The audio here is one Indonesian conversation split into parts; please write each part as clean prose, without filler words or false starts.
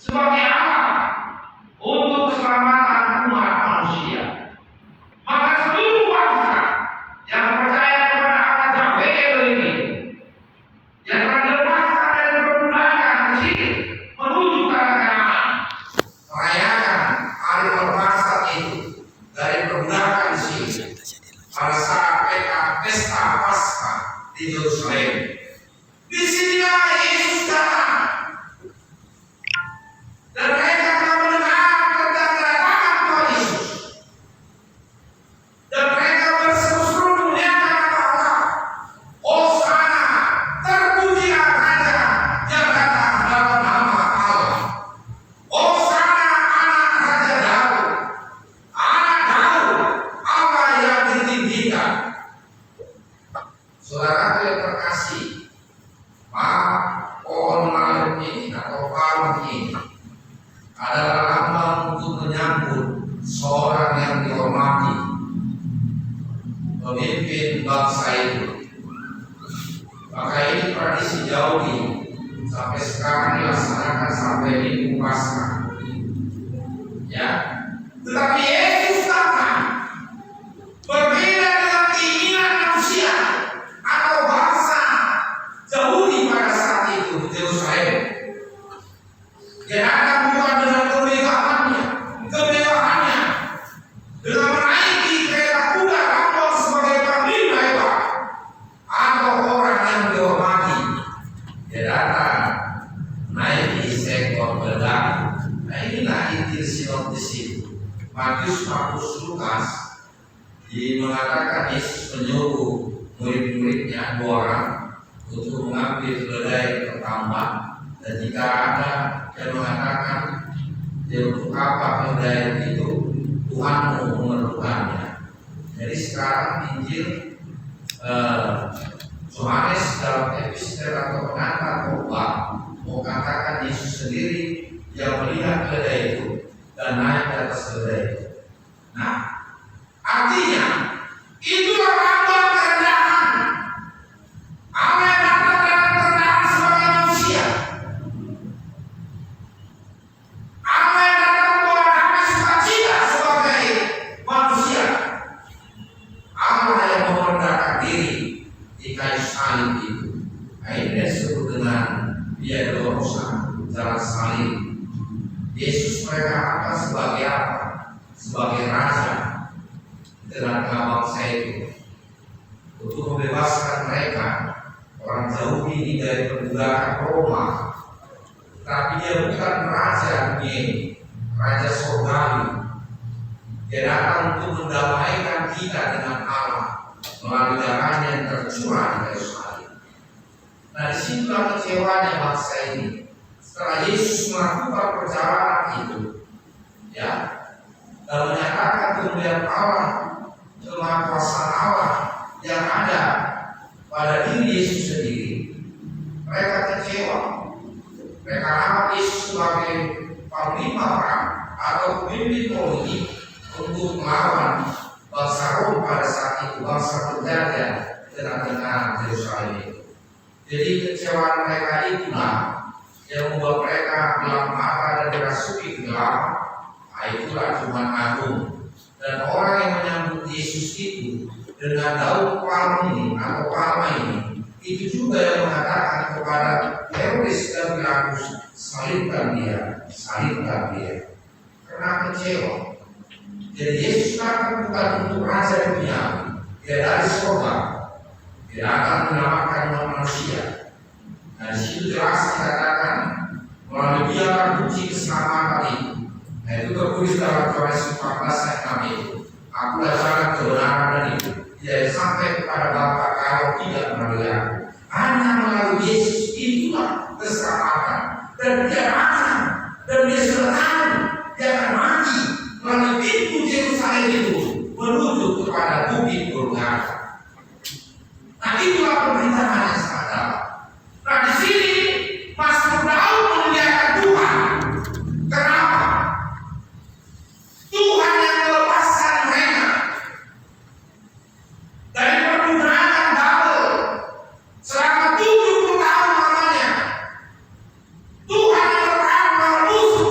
Sebagai apa? Untuk keselamatan umat manusia. Maka seluruh bangsa yang percaya kepada Allah Yahweh ini, yang akan dilepaskan dari perbudakan Mesir menuju tanah Kanaan, merayakan hari pelepasan itu dari perbudakan Mesir pada saat pesta Paskah di Yerusalem. Disinilah Yesus datang. Dan mereka telah mendengar tentang kedatangan Tuhan Yesus. Dan mereka berseru-seru memuliakan Allah. Hosana, terpujilah Raja yang datang dalam nama Allah. Hosana anak Raja Daud. Anak Daud, Allah yang ditinggikan. Saudara yang terkasih, pohon malem ini atau palem ini adalah lambang untuk menyambut seorang yang dihormati, pemimpin bangsa itu. Maka ini tradisi Yahudi sampai sekarang dilaksanakan sampai Minggu Paskah. Ya, tetapi Yesus datang berbeda dengan keinginan manusia atau bangsa Yahudi pada saat itu di Yerusalem. Dia datang bukan dengan kemewahannya, dengan menaiki kereta kuda Ramon sebagai panglima hebat atau orang yang dihormati. Dia datang naiki seekor keledai. Nah, inilah inti sinopsis itu. Matius, Markus, Lukas mengatakan Yesus menyuruh murid-muridnya 2 orang untuk mengambil keledai pertama, dan jika ada yang mengatakan untuk apa keledai itu, Tuhan memerlukannya. Jadi sekarang Injil Yohanes dalam epistel atau pengantar khotbah mau katakan Yesus sendiri yang melihat keledai itu dan naik ke atas keledai itu. Nah, artinya itulah lambang kerendahan. Allah yang datang dalam kerendahan sebagai manusia. Allah yang datang membawa damai sukacita sebagai manusia. Allah yang merendahkan diri di kayu salib itu. Nah, ini disebut dengan Via Dolorosa, jalan salib. Yesus mereka angkat sebagai apa? Sebagai raja dengan bangsa itu, untuk membebaskan mereka orang Yahudi ini dari perbudakan Roma. Tapi dia bukan raja dunia ini, raja surgawi. Dia datang untuk mendamaikan kita dengan Allah melalui darahnya yang tercurah di kayu salib. Nah, disitulah kecewanya bangsa ini. Setelah Yesus melakukan perjalanan itu, ya, dan menyatakan kemuliaan Allah, kemahakuasaan Allah yang ada pada diri Yesus sendiri, mereka kecewa. Mereka anggap Yesus sebagai panglima perang atau pemimpin politik untuk melawan bangsa Rom pada saat itu, bangsa penjajah tengah-tengah Yerusalem itu. Jadi kecewaan mereka itulah yang membuat mereka gelap mata dan dirasuki kegelapan. Nah, itulah Jumat Agung. Dan orang yang menyambut Yesus itu dengan daun palma ini atau palma ini, itu juga yang mengatakan kepada Herodes dan Pilatus, salibkan dia, karena kecewa. Jadi Yesus datang bukan untuk raja dunia, dia dari surga, dia akan menyelamatkan manusia. Nah, di situ jelas dikatakan melalui dia akan kunci keselamatan itu. Nah, itu tertulis dalam Yohanes 14 ayat 6 itu. Akulah jalan kebenaran dan itu tidak sampai kepada Bapa kalau tidak melalui aku. Hanya melalui Yesus itulah keselamatan. Dan dia datang dan dia sudah tahu dia akan mati melalui pintu Yerusalem itu menuju kepada bukit Golgota. Nah, itulah pemerintahan yang sangat dalam. Nah, di sini Mazmur Daud memuliakan Tuhan. Kenapa? Tuhan yang melepaskan mereka dari perbudakan Babel selama 70 tahun lamanya. Tuhan yang berperang melawan musuh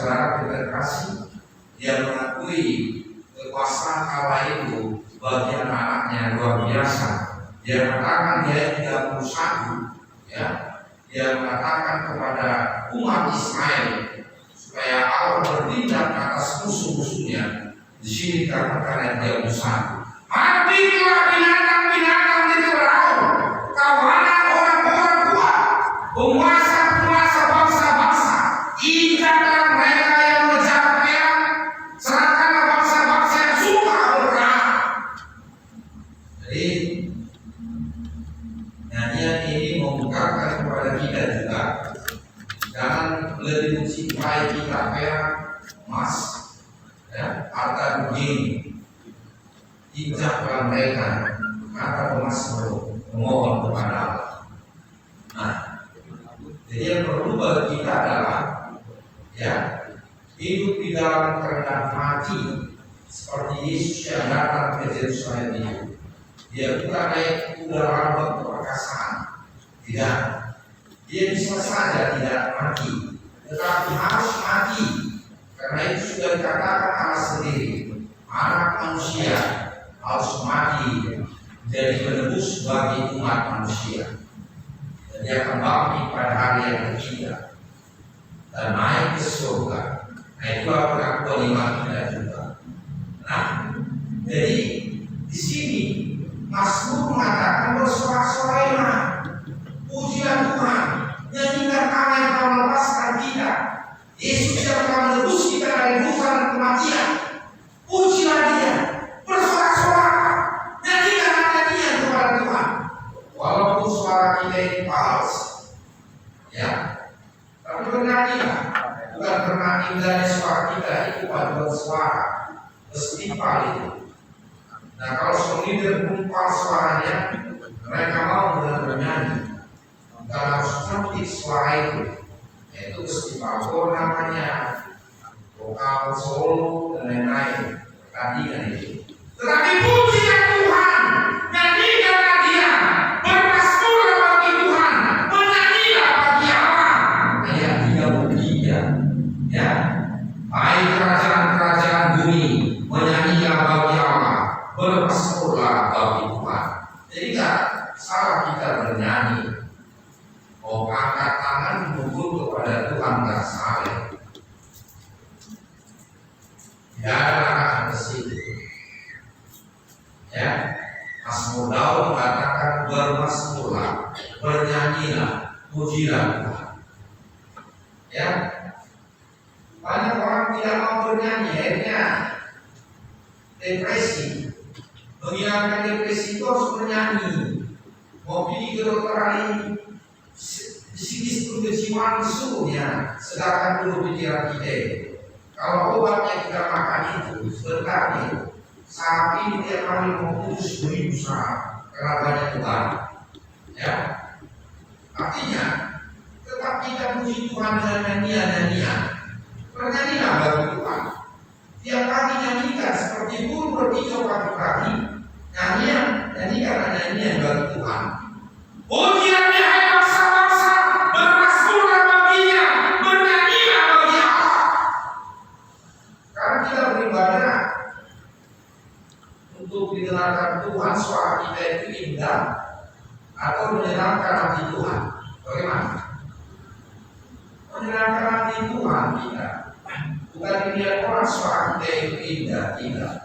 saudara terkasih, dia mengakui kekuasaan Allah itu bagi anak-anaknya luar biasa. Dia mengatakan dia 31, ya, dia mengatakan kepada umat Israel supaya Allah bertindak atas musuh-musuhnya. Di sini karena dia 31. Matilah binatang-binatang di Firaun, kawanan orang-orang kuat, penguasa-penguasa bangsa-bangsa, ikatlah mereka yang mengejar perang, serahkanlah bangsa-bangsa yang suka berperang. Jadi nyanyian ini membukakan kepada kita juga, jangan lebih mencintai kita perak, emas, ya, harta begini. Injaklah mereka, kata pemasmur, memohon kepada Allah. Nah, jadi yang perlu bagi kita adalah, ya, hidup di dalam kerendahan hati seperti Yesus yang datang ke Yerusalem itu. Dia bukan naik kuda lambang keperkasaan, tidak. Dia bisa saja tidak mati, tetapi harus mati, karena itu sudah dikatakan Allah sendiri, anak manusia harus mati jadi penebus bagi umat manusia. Dan dia akan bangkit pada hari yang ketiga dan naik ke surga. Nah, itu pengakuan iman kita juga. Nah, jadi di sini Mazmur mengatakan bersorak-sorailah, pujilah Tuhan, nyanyikan Allah yang telah melepaskan kita, Yesus yang telah menebus kita dari dosa dan kematian. Pujilah Dia, bersorak-sorak, nyanyikan nyanyian kepada Tuhan, walaupun suara kita ini palsu, ya, tapi bernyanyilah, bukan karena indahnya suara kita itu paduan suara, festival itu. Nah, kalau seorang kumpul suaranya, mereka mau dengan bernyanyi, bukan harus cantik suara itu, yaitu festival namanya, vokal solo dan lain-lain, tandingan itu. Tetapi pujilah Tuhan, nyanyikanlah Dia, bermasmurlah bagi Tuhan, menyanyilah bagi Allah. Ayat 33, ya, hai kerajaan-kerajaan bumi, menyanyilah bagi Allah, bermasmurlah bagi Tuhan. Jadi tidak salah kita bernyanyi, mau angkat tangan menyebut kepada Tuhan nggak salah. Tidak ada larangan ke situ. Ya, Mazmur Daud mengatakan bermasmurlah, bernyanyilah, pujilah Tuhan. Ya, banyak orang tidak mau bernyanyi, akhirnya depresi. Menghilangkan depresi itu harus bernyanyi. Mau pergi ke dokter ini, psikis kejiwaan suhunya, sedangkan dulu pikiran kita. Kalau obatnya kita makan itu sebentar nih, saat ini tiap hari mau putus berusaha karena banyak beban, ya. Artinya tetap kita puji Tuhan dengan nyanyian-nyanyian, bernyanyilah bagi Tuhan. Tiap pagi nyanyikan seperti burung berkicau pagi-pagi, nyanyikan nyanyian bagi Tuhan. Pujilah Dia hai bangsa-bangsa, bermasmurlah baginya, bernyanyilah bagi Allah. Karena kita beribadah untuk didengarkan Tuhan, suara kita itu indah atau menyenangkan hati Tuhan. Bagaimana? Menyenangkan hati Tuhan kita. Bukan dilihat orang suara kita itu indah, tidak.